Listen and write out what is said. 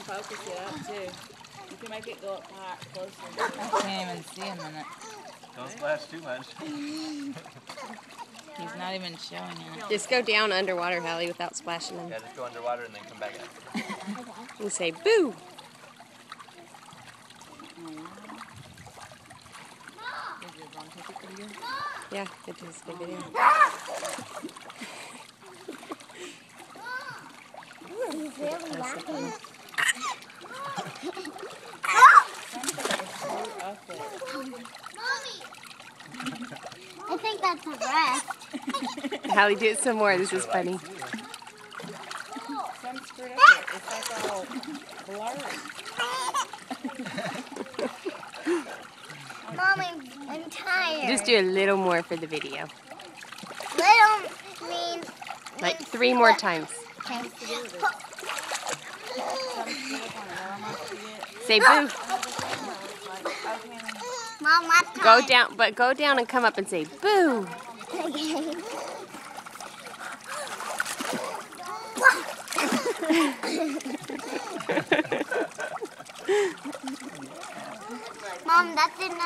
Focus it up too. You can make it go up high, closer. I can't even see him in it. Don't splash too much. He's not even showing it. Just go down underwater, Hallie, without splashing him. Yeah, just go underwater and then come back up. And say, boo! Yeah, it is a video. He's really laughing. I think that's a breast. Hallie, do it some more. This is funny. Some screwed up it. It's like all blurry. Mommy, I'm tired. Just do a little more for the video. Little means Like 3 more times. okay. Say boo. Mom, last time. Go down, but go down and come up and say boo. Mom, that did not.